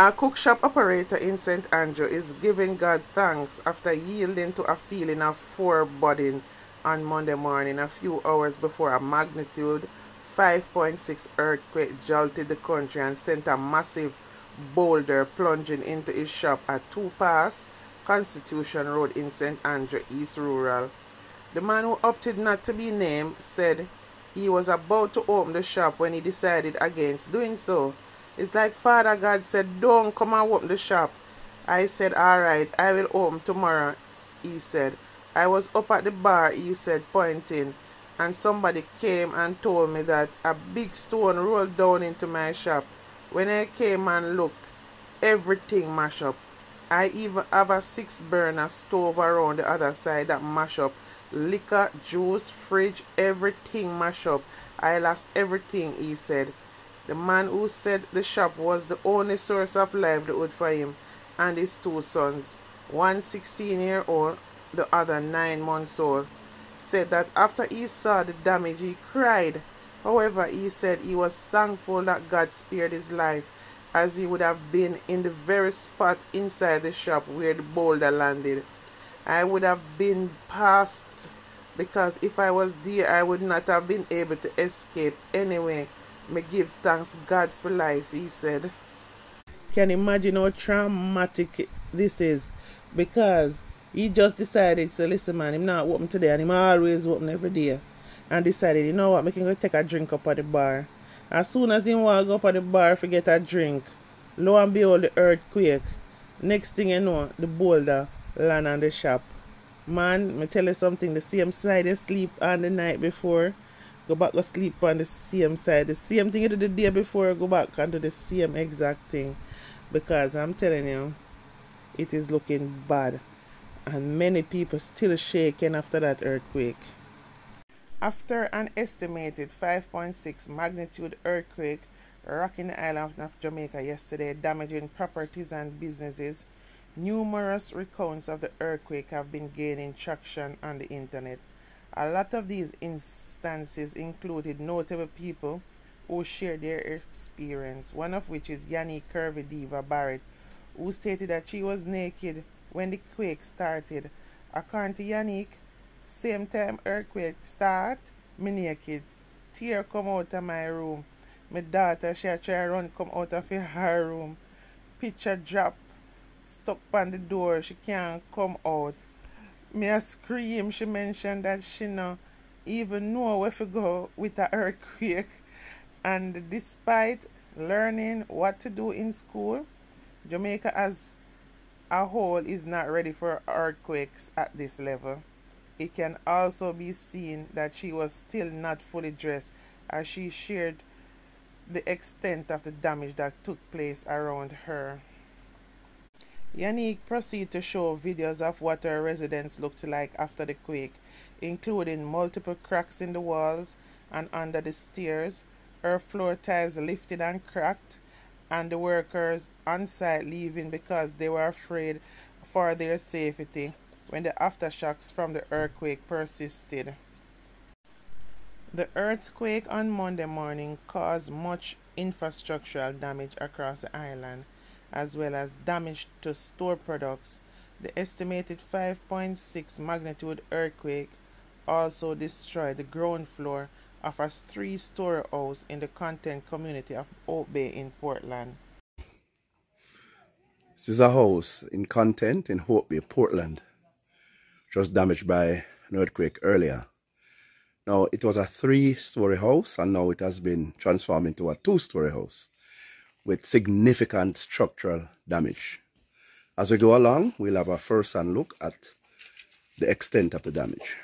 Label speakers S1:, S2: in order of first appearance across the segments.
S1: A cook shop operator in St. Andrew is giving God thanks after yielding to a feeling of foreboding on Monday morning, a few hours before a magnitude 5.6 earthquake jolted the country and sent a massive boulder plunging into his shop at 2 Pass Constitution Road in St. Andrew, East Rural. The man, who opted not to be named, said he was about to open the shop when he decided against doing so. It's like Father God said, "Don't come and open the shop." I said, "Alright, I will open tomorrow," he said. "I was up at the bar," he said, pointing, "and somebody came and told me that a big stone rolled down into my shop. When I came and looked, everything mashed up. I even have a 6-burner stove around the other side that mashed up. Liquor, juice, fridge, everything mashed up. I lost everything," he said. The man, who said the shop was the only source of livelihood for him and his 2 sons, one 16-year-old, the other 9 months old, said that after he saw the damage he cried. However, he said he was thankful that God spared his life, as he would have been in the very spot inside the shop where the boulder landed. "I would have been past, because if I was there I would not have been able to escape anyway. Me give thanks God for life," he said. Can you imagine how traumatic this is? Because he just decided, so listen man, him not open today and him always open every day. And decided, you know what, I can go take a drink up at the bar. As soon as he walk up at the bar to get a drink, lo and behold, the earthquake. Next thing you know, the boulder land on the shop. Man, me tell you something, the same side you sleep on the night before, go back to sleep on the same side. The same thing you did the day before, go back and do the same exact thing. Because I'm telling you, it is looking bad. And many people still shaking after that earthquake. After an estimated 5.6 magnitude earthquake rocking the island of Jamaica yesterday, damaging properties and businesses, numerous recounts of the earthquake have been gaining traction on the internet. A lot of these instances included notable people who shared their experience, one of which is Yanique curvy diva Barrett, who stated that she was naked when the quake started. According to Yanique, same time earthquake start, me naked. Tear come out of my room. My daughter, she try run come out of her room. Picture drop, stuck on the door, she can't come out. Me a scream. She mentioned that she no even know where to go with a earthquake. And despite learning what to do in school, Jamaica as a whole is not ready for earthquakes at this level. It can also be seen that she was still not fully dressed as she shared the extent of the damage that took place around her. Yanique proceeded to show videos of what her residence looked like after the quake, including multiple cracks in the walls and under the stairs, her floor tiles lifted and cracked, and the workers on site leaving because they were afraid for their safety when the aftershocks from the earthquake persisted. The earthquake on Monday morning caused much infrastructural damage across the island, as well as damage to store products. The estimated 5.6 magnitude earthquake also destroyed the ground floor of a 3-story house in the content community of Oak Bay in Portland.
S2: This is a house in content in Oak Bay, Portland, which was damaged by an earthquake earlier. Now, it was a 3-story house, and now it has been transformed into a 2-story house with significant structural damage. As we go along, we'll have a first-hand look at the extent of the damage.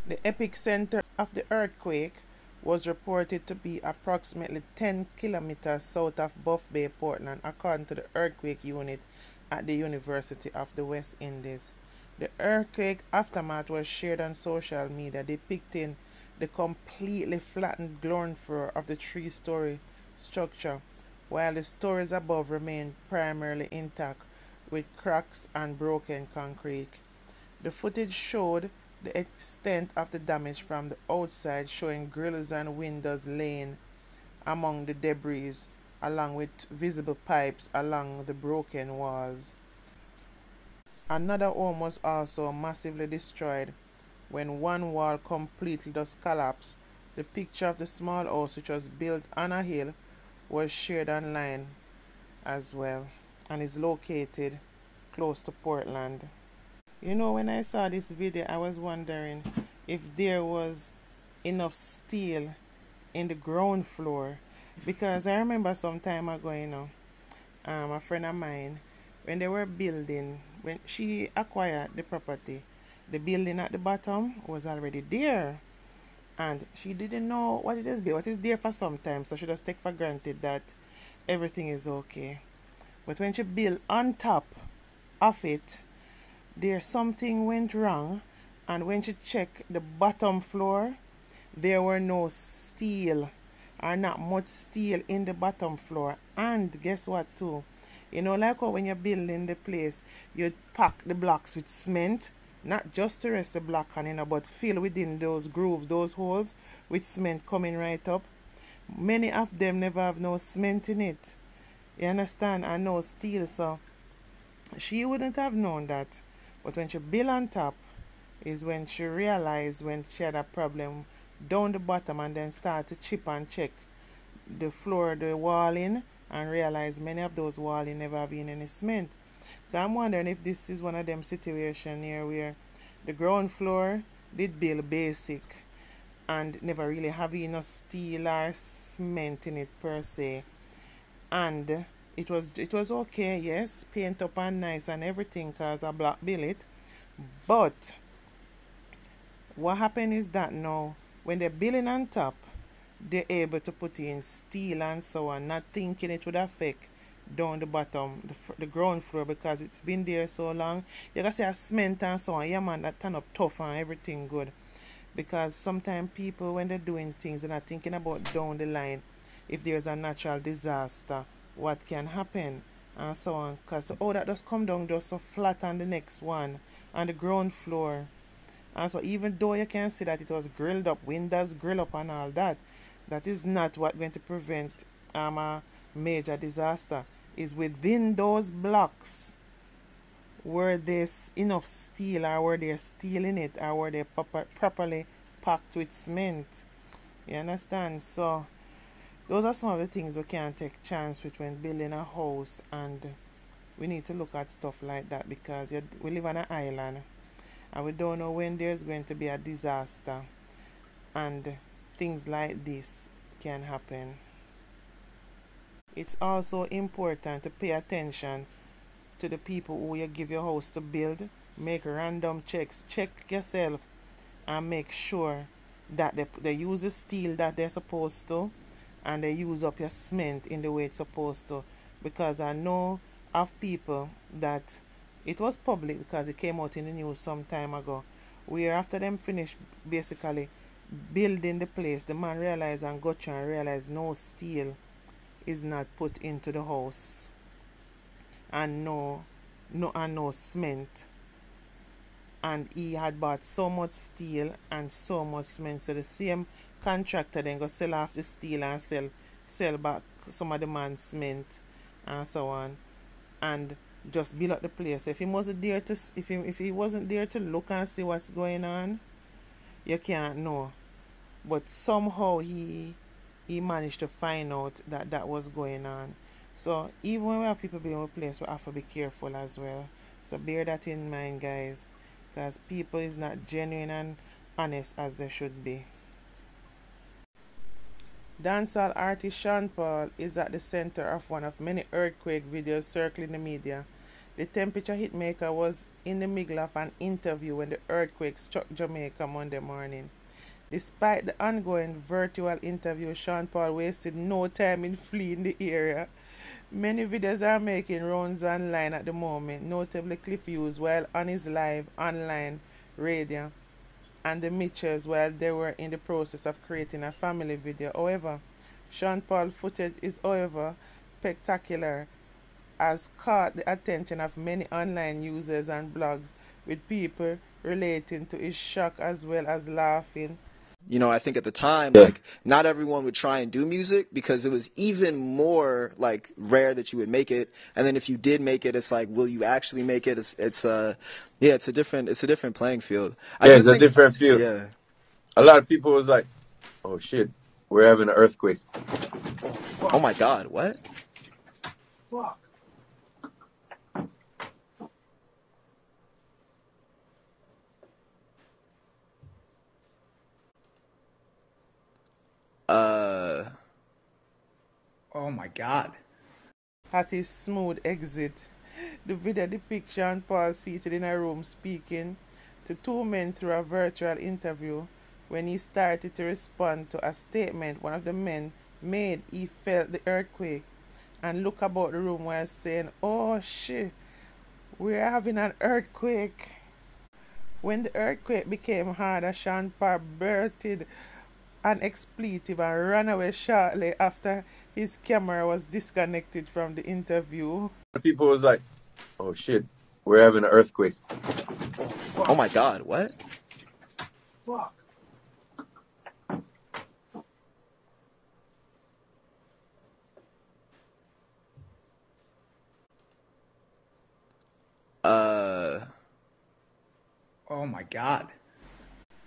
S1: The epicenter of the earthquake was reported to be approximately 10 kilometers south of Buff Bay, Portland, according to the earthquake unit at the University of the West Indies. The earthquake aftermath was shared on social media, depicting the completely flattened ground floor of the three-story structure, while the stories above remained primarily intact with cracks and broken concrete. The footage showed the extent of the damage from the outside, showing grills and windows laying among the debris, along with visible pipes along the broken walls. Another home was also massively destroyed when one wall completely just collapsed. The picture of the small house, which was built on a hill, was shared online as well and is located close to Portland. You know, when I saw this video, I was wondering if there was enough steel in the ground floor, because I remember some time ago, a friend of mine, when they were building, when she acquired the property, the building at the bottom was already there, and she didn't know what it is, what is there for some time, so she just take for granted that everything is okay. But when she built on top of it, there something went wrong, and when she checked the bottom floor, there were no steel, or not much steel in the bottom floor. And guess what too, like how when you're building the place, you pack the blocks with cement, not just to rest the block on, but fill within those grooves, those holes, with cement coming right up. Many of them never have no cement in it, you understand, and no steel, so she wouldn't have known that. But when she built on top is when she realized when she had a problem down the bottom, and then start to chip and check the floor, the walling, and realize many of those walling never have been any cement. So I'm wondering if this is one of them situations here where the ground floor did build basic and never really have enough steel or cement in it per se, and it was okay, yes, paint up and nice and everything, cause a block billet. But what happened is that now when they're building on top, they're able to put in steel and so on, not thinking it would affect down the bottom, the ground floor, because it's been there so long. You can see a cement and so on, yeah man, that turn up tough and everything good. Because sometimes people, when they're doing things, they're not thinking about down the line, if there's a natural disaster, what can happen and so on, because that just come down just so flat on the next one on the ground floor. And so even though you can see that it was grilled up, windows grill up and all that, that is not what going to prevent a major disaster. Is within those blocks, were there enough steel, or were there steel in it, or were they properly packed with cement? You understand? So those are some of the things we can't take chance with when building a house, and we need to look at stuff like that, because we live on an island and we don't know when there's going to be a disaster, and things like this can happen. It's also important to pay attention to the people who you give your house to build, make random checks. Check yourself and make sure that they use the steel that they're supposed to, and they use up your cement in the way it's supposed to. Because I know of people that it was public because it came out in the news some time ago, where after them finish basically building the place, the man realized and got you and realized no steel is not put into the house, and no cement, and he had bought so much steel and so much cement. So the same contractor then go sell off the steel and sell back some of the man's cement and so on, and just build up the place. If he wasn't there to if he wasn't there to look and see what's going on, you can't know. But somehow he managed to find out that that was going on. So even when we have people being in a place, we have to be careful as well. So bear that in mind, guys, because people is not genuine and honest as they should be. Dancehall artist Sean Paul is at the center of one of many earthquake videos circling the media. The temperature hitmaker was in the middle of an interview when the earthquake struck Jamaica Monday morning. Despite the ongoing virtual interview, Sean Paul wasted no time in fleeing the area. Many videos are making rounds online at the moment, notably clip views while on his live online radio and the Mitchells while they were in the process of creating a family video. However, Sean Paul footage is spectacular, has caught the attention of many online users and blogs, with people relating to his shock as well as laughing.
S3: You know, I think at the time, like, not everyone would try and do music because it was even more, like, rare that you would make it. And then if you did make it, it's like, will you actually make it? It's a different playing field.
S4: It's a different field.
S3: Yeah.
S4: A lot of people was like, oh shit, we're having an earthquake.
S3: Oh my God, what?
S5: Fuck. Oh my God.
S1: At his smooth exit, the video depicts Sean Paul seated in a room speaking to two men through a virtual interview. When he started to respond to a statement one of the men made, he felt the earthquake and looked about the room while saying, "Oh shit, we're having an earthquake." When the earthquake became harder, Sean Paul blurted an expletive and ran away shortly after his camera was disconnected from the interview.
S4: People was like, oh shit, we're having an earthquake.
S3: Oh my God, what?
S5: Fuck. Oh my God.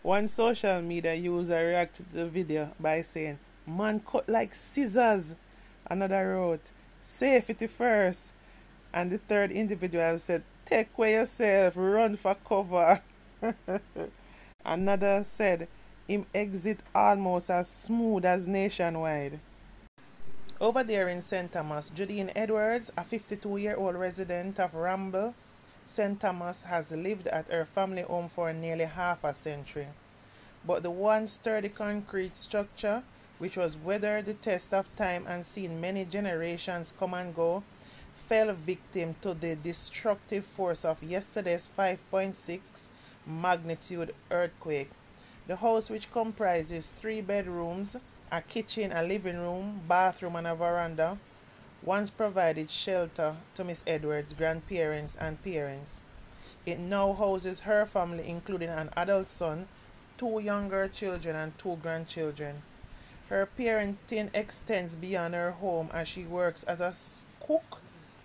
S1: One social media user reacted to the video by saying, "Man cut like scissors." Another wrote, "Safety first." And the third individual said, "Take away yourself, run for cover." Another said, "Him exit almost as smooth as nationwide." Over there in St. Thomas, Judine Edwards, a 52-year-old resident of Ramble, St. Thomas, has lived at her family home for nearly half a century. But the once sturdy concrete structure, which was weathered the test of time and seen many generations come and go, fell victim to the destructive force of yesterday's 5.6 magnitude earthquake. The house, which comprises 3 bedrooms, a kitchen, a living room, bathroom, and a veranda, once provided shelter to Miss Edwards' grandparents and parents. It now houses her family, including an adult son, 2 younger children, and 2 grandchildren. Her parenting extends beyond her home as she works as a cook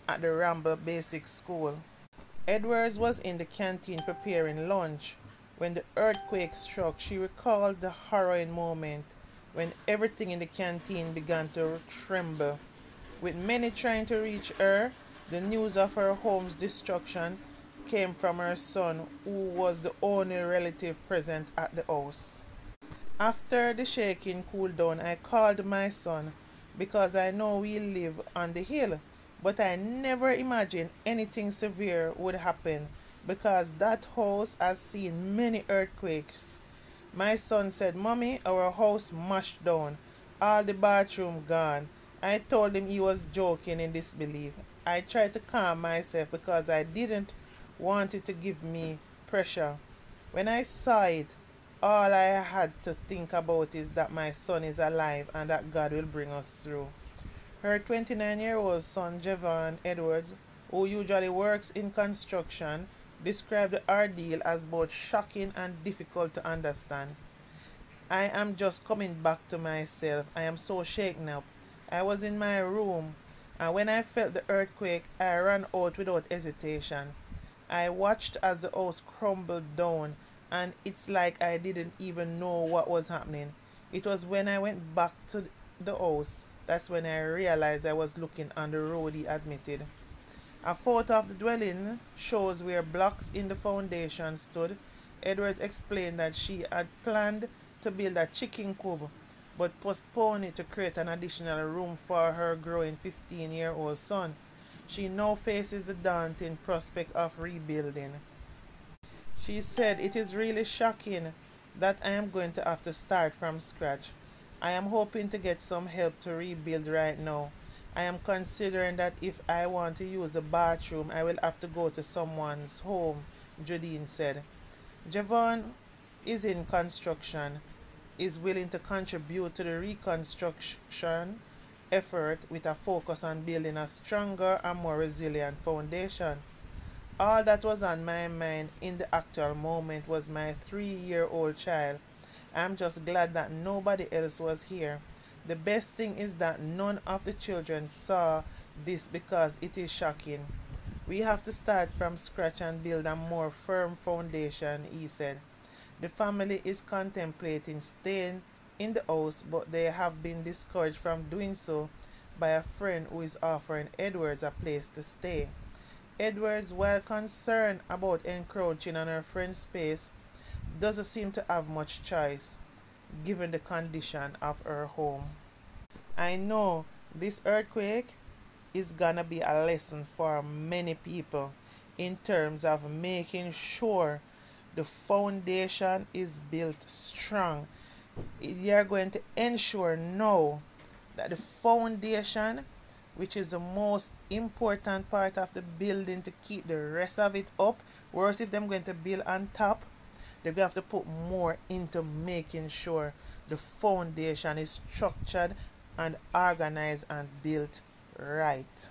S1: at the Ramble Basic School. Edwards was in the canteen preparing lunch when the earthquake struck. She recalled the harrowing moment when everything in the canteen began to tremble. With many trying to reach her, the news of her home's destruction came from her son, who was the only relative present at the house. After the shaking cooled down, I called my son because I know we live on the hill, but I never imagined anything severe would happen because that house has seen many earthquakes. My son said, Mommy, our house mashed down, all the bathroom gone. I told him he was joking in disbelief. I tried to calm myself because I didn't want it to give me pressure. When I saw it, all I had to think about is that my son is alive and that God will bring us through. Her 29-year-old son, Javon Edwards, who usually works in construction, described the ordeal as both shocking and difficult to understand. I am just coming back to myself. I am so shaken up. I was in my room, and when I felt the earthquake, I ran out without hesitation. I watched as the house crumbled down, and it's like I didn't even know what was happening. It was when I went back to the house that's when I realized I was looking on the road, he admitted. A photo of the dwelling shows where blocks in the foundation stood. Edwards explained that she had planned to build a chicken coop but postponed it to create an additional room for her growing 15-year-old son. She now faces the daunting prospect of rebuilding. She said, It is really shocking that I am going to have to start from scratch. I am hoping to get some help to rebuild right now. I am considering that if I want to use the bathroom, I will have to go to someone's home, Judine said. Javon is in construction, is willing to contribute to the reconstruction effort with a focus on building a stronger and more resilient foundation. All that was on my mind in the actual moment was my 3-year-old child. I'm just glad that nobody else was here. The best thing is that none of the children saw this because it is shocking. We have to start from scratch and build a more firm foundation, he said. The family is contemplating staying in the house, but they have been discouraged from doing so by a friend who is offering Edwards a place to stay. Edwards, while concerned about encroaching on her friend's space, doesn't seem to have much choice given the condition of her home. I know this earthquake is gonna be a lesson for many people in terms of making sure the foundation is built strong. You're going to ensure now that the foundation, which is the most important part of the building to keep the rest of it up, whereas if they're going to build on top, they're going to have to put more into making sure the foundation is structured and organized and built right.